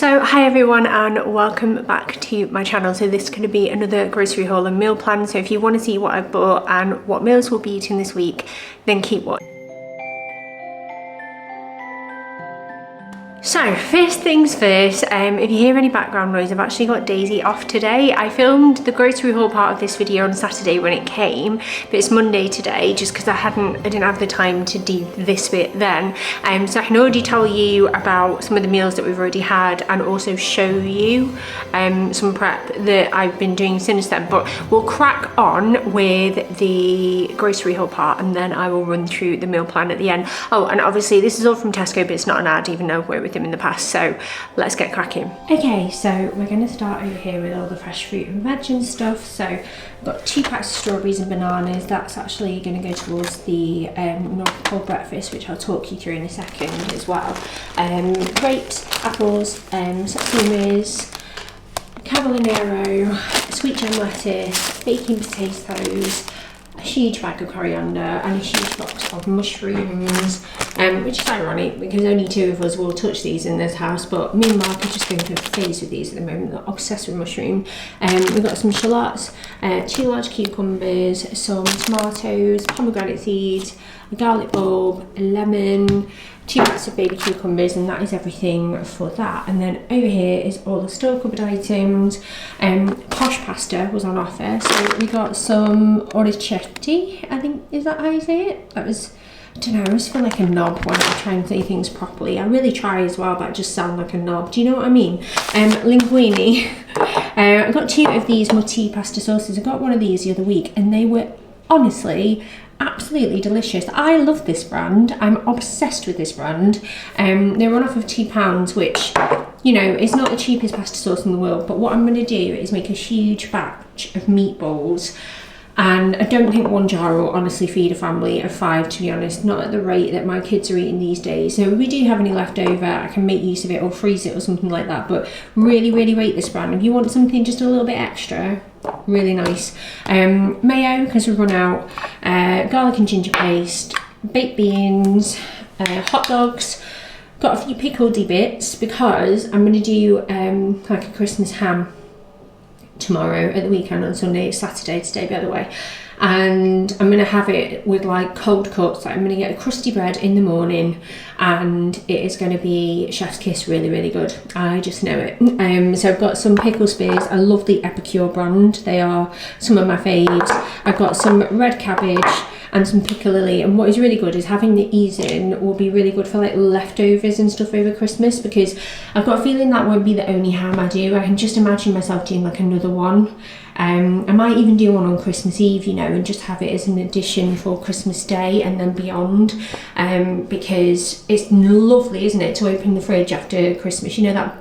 So hi everyone and welcome back to my channel. So this is going to be another grocery haul and meal plan. So if you want to see what I've bought and what meals we'll be eating this week, then keep watching. So first things first, if you hear any background noise, I've actually got Daisy off today. I filmed the grocery haul part of this video on Saturday when it came, but it's Monday today just because I didn't have the time to do this bit then. So I can already tell you about some of the meals that we've already had and also show you some prep that I've been doing since then. But we'll crack on with the grocery haul part and then I will run through the meal plan at the end. Oh, and obviously this is all from Tesco, but it's not an ad even though we're with them in the past, so let's get cracking. Okay, so we're going to start over here with all the fresh fruit and veg and stuff. So I've got 2 packs of strawberries and bananas. That's actually going to go towards the North Pole breakfast, which I'll talk you through in a second as well. Grapes, apples, satsumas, cavolo nero, sweet gem lettuce, baking potatoes, a huge bag of coriander and a huge box of mushrooms, which is ironic because only 2 of us will touch these in this house, but me and Mark are just going through a phase with these at the moment. They're obsessed with mushroom. We've got some shallots, 2 large cucumbers, some tomatoes, pomegranate seeds, a garlic bulb, a lemon, 2 packs of baby cucumbers, and that is everything for that. And then over here is all the store cupboard items. Posh pasta was on offer, so we got some orecchiette, I think, is that how you say it? That was, I don't know, I always feel like a knob when I try and say things properly. I really try as well, but I just sound like a knob. Do you know what I mean? Linguine. I got 2 of these mutti pasta sauces. I got one of these the other week and they were honestly absolutely delicious. I love this brand. I'm obsessed with this brand. They were on offer of £2, which, you know, is not the cheapest pasta sauce in the world, but what I'm going to do is make a huge batch of meatballs. And I don't think 1 jar will honestly feed a family of 5, to be honest, not at the rate that my kids are eating these days. So if we do have any left over, I can make use of it or freeze it or something like that. But really, really rate this brand. If you want something just a little bit extra, really nice. Mayo, because we've run out, garlic and ginger paste, baked beans, hot dogs. Got a few pickledy bits because I'm going to do like a Christmas ham tomorrow at the weekend on Sunday. It's Saturday today, by the way, and I'm gonna have it with like cold cuts. I'm gonna get a crusty bread in the morning and it is going to be chef's kiss, really, really good. I just know it. So I've got some pickle spears. I love the Epicure brand. They are some of my faves. I've got some red cabbage and some piccalilli, and what is really good is having these in will be really good for like leftovers and stuff over Christmas, because I've got a feeling that won't be the only ham I do. I can just imagine myself doing like another one. I might even do one on Christmas Eve, you know, and just have it as an addition for Christmas Day and then beyond, because it's lovely, isn't it, to open the fridge after Christmas, you know, that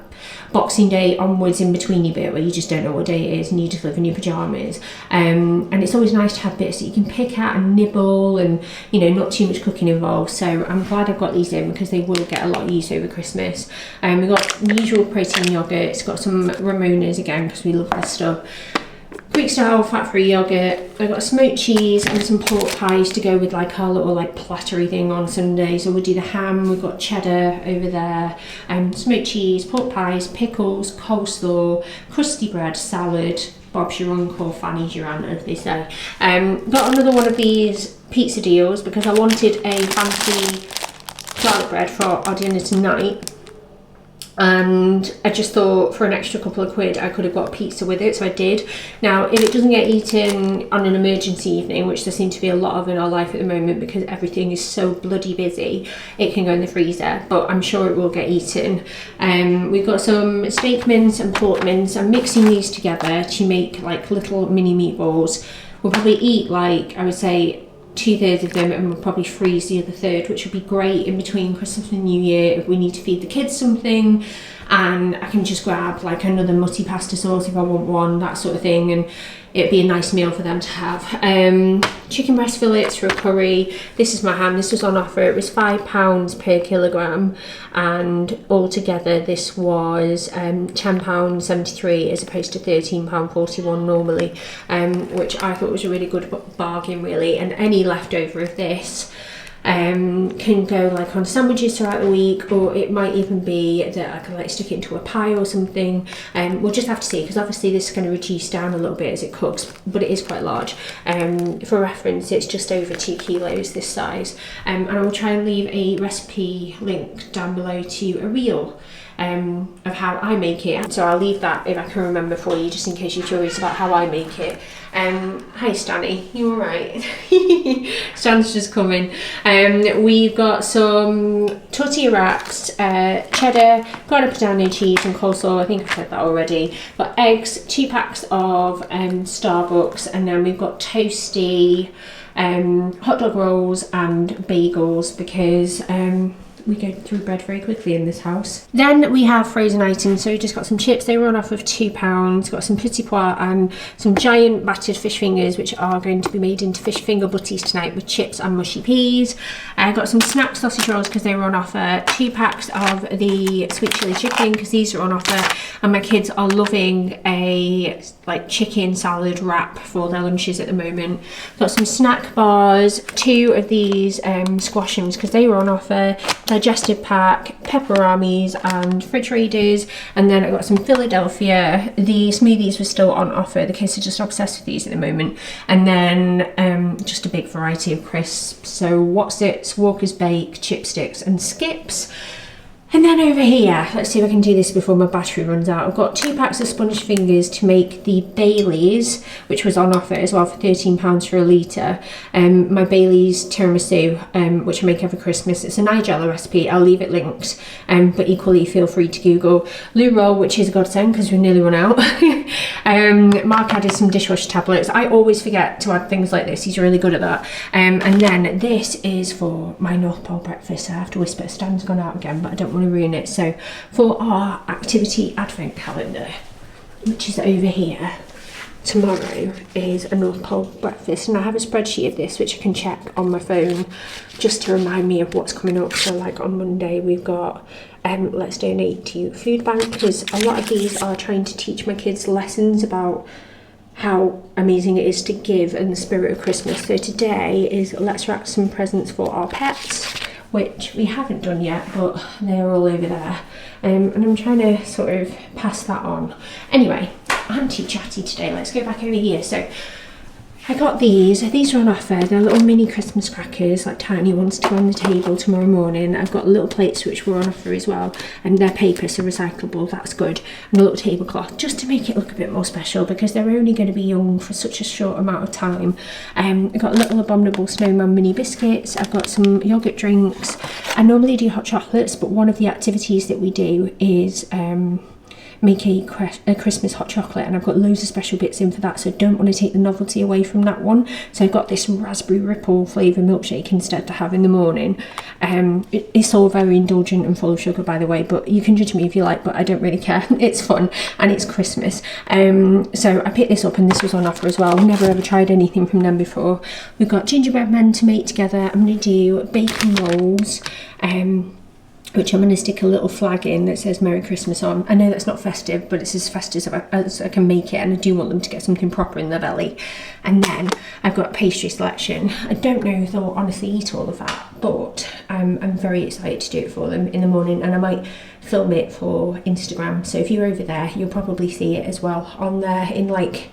Boxing Day onwards in betweeny bit where you just don't know what day it is and you just live in your pyjamas, and it's always nice to have bits that you can pick out and nibble and, you know, not too much cooking involved. So I'm glad I've got these in because they will get a lot used over Christmas. We've got the usual protein yogurts, got some Ramonas again because we love this stuff, Greek style fat-free yogurt. I've got smoked cheese and some pork pies to go with like our little like plattery thing on Sunday. So we'll do the ham, we've got cheddar over there, smoked cheese, pork pies, pickles, coleslaw, crusty bread, salad, Bob's your uncle, Fanny's your aunt, as they say. Got another one of these pizza deals because I wanted a fancy garlic bread for our dinner tonight. And I just thought for an extra couple of quid I could have got a pizza with it, so I did. Now if it doesn't get eaten on an emergency evening, which there seem to be a lot of in our life at the moment because everything is so bloody busy, it can go in the freezer, but I'm sure it will get eaten. We've got some steak mince and pork mince. I'm mixing these together to make like little mini meatballs. We'll probably eat like, I would say, 2/3 of them, and we'll probably freeze the other third, which would be great in between Christmas and New Year if we need to feed the kids something, and I can just grab like another mutti pasta sauce if I want one, that sort of thing, and it'd be a nice meal for them to have. Chicken breast fillets for a curry. This is my ham. This was on offer. It was £5 per kilogram, and altogether this was £10.73 as opposed to £13.41 normally, which I thought was a really good bargain, really. And any leftover of this can go like on sandwiches throughout the week, or it might even be that I can like stick it into a pie or something. We'll just have to see, because obviously this is going to reduce down a little bit as it cooks, but it is quite large. For reference, it's just over 2 kilos this size, and I will try and leave a recipe link down below to a reel of how I make it, so I'll leave that if I can remember for you, just in case you're curious about how I make it. Hi Stanny, you alright? Stan's just coming. We've got some tortilla wraps, cheddar, grana padano cheese and coleslaw. I think I've said that already. Got eggs, 2 packs of Starbucks, and then we've got toasty hot dog rolls and bagels, because we go through bread very quickly in this house. Then we have frozen items, so we just got some chips. They were on offer of £2. Got some petit pois and some giant battered fish fingers, which are going to be made into fish finger butties tonight with chips and mushy peas. I got some snack sausage rolls because they were on offer. 2 packs of the sweet chili chicken because these are on offer, and my kids are loving a like chicken salad wrap for their lunches at the moment. Got some snack bars, 2 of these squashums because they were on offer. Digestive pack, pepperonis and fridge raiders, and then I got some Philadelphia. The smoothies were still on offer. The kids are just obsessed with these at the moment. And then just a big variety of crisps. So what's it? Walker's Bake, chipsticks and skips. And then over here, let's see if I can do this before my battery runs out. I've got 2 packs of sponge fingers to make the Baileys, which was on offer as well for £13 for a litre. My Baileys tiramisu, which I make every Christmas. It's a Nigella recipe. I'll leave it linked. But equally, feel free to Google. Loo roll, which is a godsend because we've nearly run out. Mark added some dishwasher tablets. I always forget to add things like this. He's really good at that. And then this is for my North Pole breakfast. I have to whisper. Stan's gone out again, but I don't want to ruin it. So for our activity advent calendar, which is over here, tomorrow is a North Pole breakfast, and I have a spreadsheet of this which I can check on my phone just to remind me of what's coming up. So like on Monday we've got let's donate to food bank, because a lot of these are trying to teach my kids lessons about how amazing it is to give and the spirit of Christmas. So today is let's wrap some presents for our pets, which we haven't done yet, but they're all over there. And I'm trying to sort of pass that on. Anyway, I'm too chatty today. Let's go back over here. So I got these are on offer. They're little mini Christmas crackers, like tiny ones to go on the table tomorrow morning. I've got little plates which were on offer as well, and they're paper, so recyclable, that's good. And a little tablecloth, just to make it look a bit more special, because they're only going to be young for such a short amount of time. I've got little abominable snowman mini biscuits. I've got some yogurt drinks. I normally do hot chocolates, but one of the activities that we do is make a Christmas hot chocolate, and I've got loads of special bits in for that, so I don't want to take the novelty away from that one. So I've got this raspberry ripple flavour milkshake instead to have in the morning. It's all very indulgent and full of sugar, by the way, but you can judge me if you like, but I don't really care. It's fun and it's Christmas. So I picked this up, and this was on offer as well. I've never ever tried anything from them before. We've got gingerbread men to make together. I'm going to do bacon rolls, which I'm going to stick a little flag in that says Merry Christmas on. I know that's not festive, but it's as festive as I can make it, and I do want them to get something proper in their belly. And then I've got a pastry selection. I don't know if they'll honestly eat all of that, but I'm very excited to do it for them in the morning, and I might film it for Instagram. So if you're over there, you'll probably see it as well on there in like,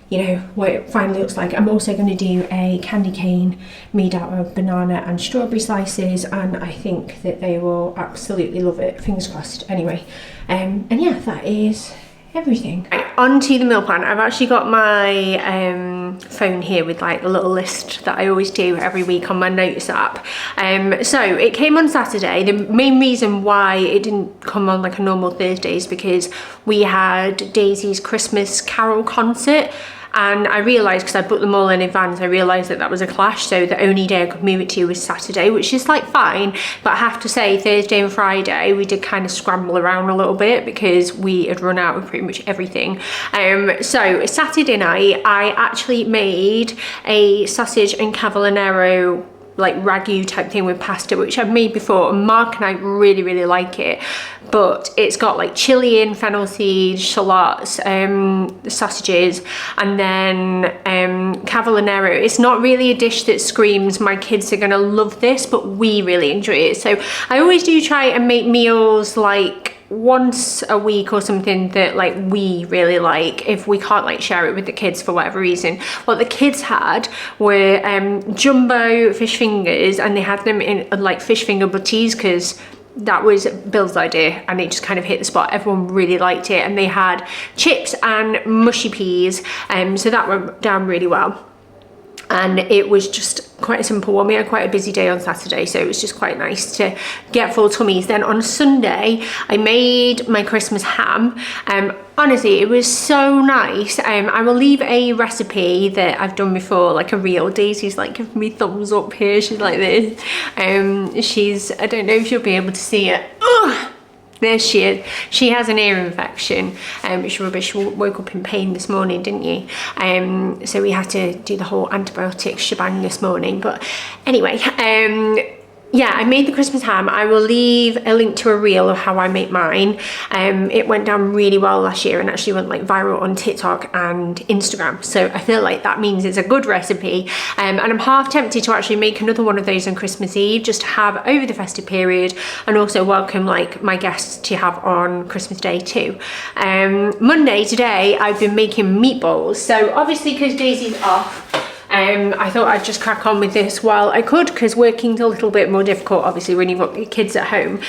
you know, what it finally looks like. I'm also going to do a candy cane made out of banana and strawberry slices, and I think that they will absolutely love it. Fingers crossed. Anyway, and yeah, that is everything. Right, on to the meal plan. I've actually got my phone here with like a little list that I always do every week on my notes app. So it came on Saturday. The main reason why it didn't come on like a normal Thursday is because we had Daisy's Christmas Carol concert, and I realised, because I booked them all in advance, I realised that that was a clash, so the only day I could move it to was Saturday, which is like fine, but I have to say Thursday and Friday we did kind of scramble around a little bit because we had run out of pretty much everything. So Saturday night I actually made a sausage and cavolo nero like ragu type thing with pasta, which I've made before, and Mark and I really like it. But it's got like chili in, fennel seeds, shallots, sausages, and then cavolo nero. It's not really a dish that screams my kids are gonna love this, but we really enjoy it. So I always do try and make meals like once a week or something that like we really like, if we can't like share it with the kids for whatever reason. What the kids had were jumbo fish fingers, and they had them in like fish finger butties, because that was Bill's idea and it just kind of hit the spot. Everyone really liked it. And they had chips and mushy peas, so that went down really well. And it was just quite a simple one. We had quite a busy day on Saturday, so it was just quite nice to get full tummies. Then on Sunday, I made my Christmas ham. Honestly, it was so nice. I will leave a recipe that I've done before, like a reel. Daisy's like giving me thumbs up here. She's like this. I don't know if you'll be able to see it. Ugh! There she is. She has an ear infection, which is rubbish. You woke up in pain this morning, didn't you? So we had to do the whole antibiotic shebang this morning. But anyway, yeah, I made the Christmas ham. I will leave a link to a reel of how I make mine. It went down really well last year and actually went like viral on TikTok and Instagram. So I feel like that means it's a good recipe. And I'm half tempted to actually make another one of those on Christmas Eve, just to have over the festive period, and also welcome like my guests to have on Christmas Day too. Monday, today, I've been making meatballs. So obviously because Daisy's off, I thought I'd just crack on with this while I could, because working's a little bit more difficult obviously when you've got your kids at home.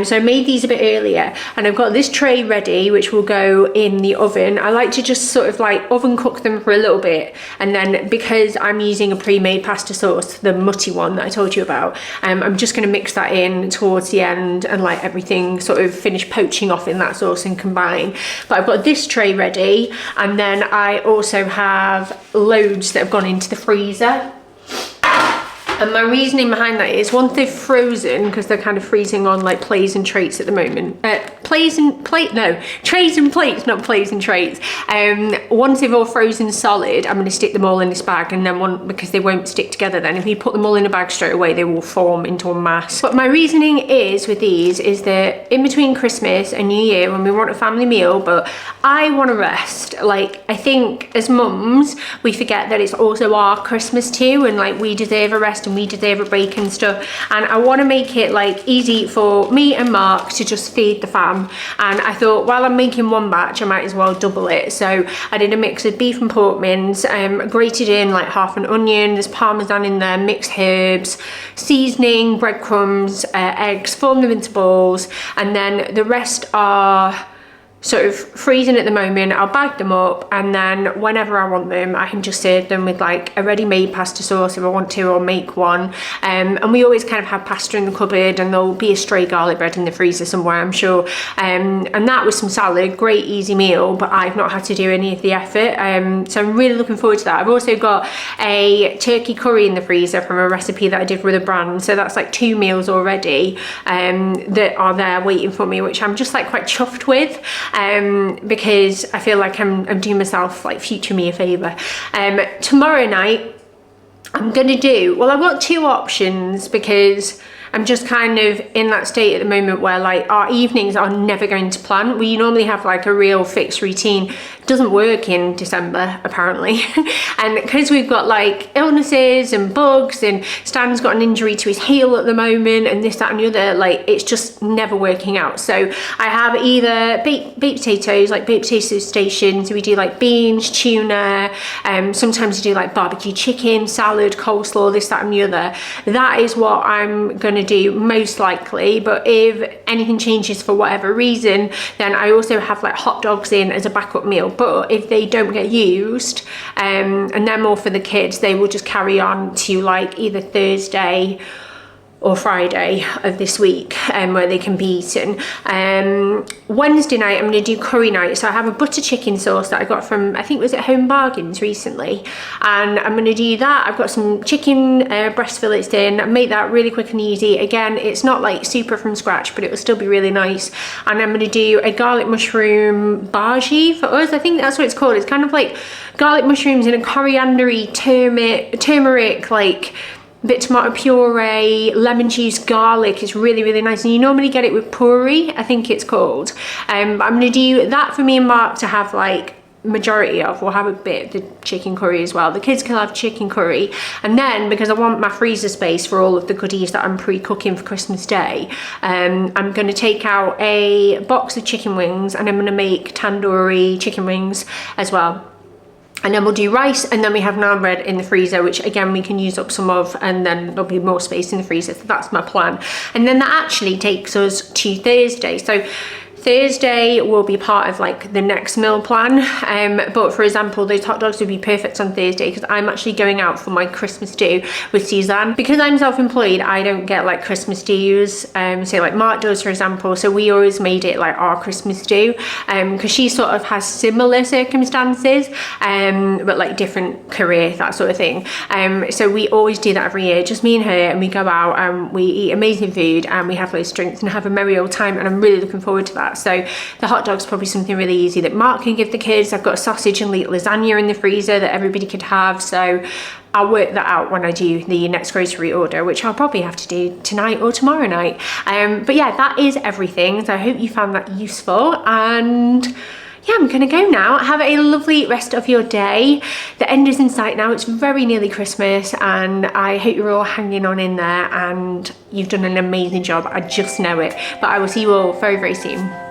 So I made these a bit earlier, and I've got this tray ready which will go in the oven. I like to just sort of like oven cook them for a little bit, and then because I'm using a pre-made pasta sauce, the mutty one that I told you about, I'm just going to mix that in towards the end and let everything sort of finish poaching off in that sauce and combine. But I've got this tray ready, and then I also have loads that have gone into the freezer. And my reasoning behind that is, once they've frozen, because they're kind of freezing on like plates and trays at the moment. Trays and plates, not plates and trays. Once they've all frozen solid, I'm going to stick them all in this bag, and then because they won't stick together then. If you put them all in a bag straight away, they will form into a mass. But my reasoning is with these is that in between Christmas and New Year, when we want a family meal, but I want to rest. Like, I think as mums, we forget that it's also our Christmas too, and like we deserve a rest and we deserve a break and stuff. And I want to make it like easy for me and Mark to just feed the fam. And I thought, while I'm making one batch, I might as well double it. So I did a mix of beef and pork mince, grated in like half an onion, there's parmesan in there, mixed herbs, seasoning, breadcrumbs, eggs, form them into balls, and then the rest are sort of freezing at the moment. I'll bag them up, and then whenever I want them, I can just serve them with like a ready-made pasta sauce if I want to, or make one. And we always kind of have pasta in the cupboard, and there'll be a stray garlic bread in the freezer somewhere, I'm sure. And that was some salad, great easy meal, but I've not had to do any of the effort. So I'm really looking forward to that. I've also got a turkey curry in the freezer from a recipe that I did with a brand. So that's like 2 meals already that are there waiting for me, which I'm just like quite chuffed with. Because I feel like I'm doing myself, like future me, a favour. Tomorrow night, I'm gonna do, well, I've got 2 options, because I'm just kind of in that state at the moment where like our evenings are never going to plan. We normally have like a real fixed routine. It doesn't work in December apparently. And because we've got like illnesses and bugs, and Stan's got an injury to his heel at the moment, and this, that and the other, like it's just never working out. So I have either baked potatoes, like baked potato stations. We do like beans, tuna, sometimes we do like barbecue chicken, salad, coleslaw, this, that and the other. That is what I'm gonna do most likely. But if anything changes for whatever reason, then I also have like hot dogs in as a backup meal. But if they don't get used, and they're more for the kids, they will just carry on to like either Thursday or Friday of this week, where they can be eaten. Wednesday night, I'm gonna do curry night. So I have a butter chicken sauce that I got from, I think, was it Home Bargains recently? And I'm gonna do that. I've got some chicken breast fillets in. I make that really quick and easy. Again, it's not like super from scratch, but it will still be really nice. And I'm gonna do a garlic mushroom bhaji for us. I think that's what it's called. It's kind of like garlic mushrooms in a coriander-y, turmeric, like bit of tomato puree, lemon juice, garlic. It's really, really nice. And you normally get it with puri, I think it's called. But I'm gonna do that for me and Mark to have like majority of. We'll have a bit of the chicken curry as well. The kids can have chicken curry. And then, because I want my freezer space for all of the goodies that I'm pre-cooking for Christmas Day, I'm going to take out a box of chicken wings and I'm going to make tandoori chicken wings as well. And then we'll do rice, and then we have naan bread in the freezer, which again we can use up some of, and then there'll be more space in the freezer. So that's my plan. And then that actually takes us to Thursday. So Thursday will be part of like the next meal plan, but for example, those hot dogs would be perfect on Thursday because I'm actually going out for my Christmas do with Suzanne. Because I'm self-employed, I don't get like Christmas dues, so like Mark does, for example. So we always made it like our Christmas do, because she sort of has similar circumstances, but like different career, that sort of thing. So we always do that every year, just me and her, and we go out and we eat amazing food and we have loads of drinks and have a merry old time, and I'm really looking forward to that. So the hot dog's probably something really easy that Mark can give the kids. I've got a sausage and lasagna in the freezer that everybody could have, so I'll work that out when I do the next grocery order, which I'll probably have to do tonight or tomorrow night. But yeah, that is everything. So I hope you found that useful, and yeah, I'm gonna go now. Have a lovely rest of your day. The end is in sight now. It's very nearly Christmas, and I hope you're all hanging on in there, and you've done an amazing job. I just know it. But I will see you all very, very soon.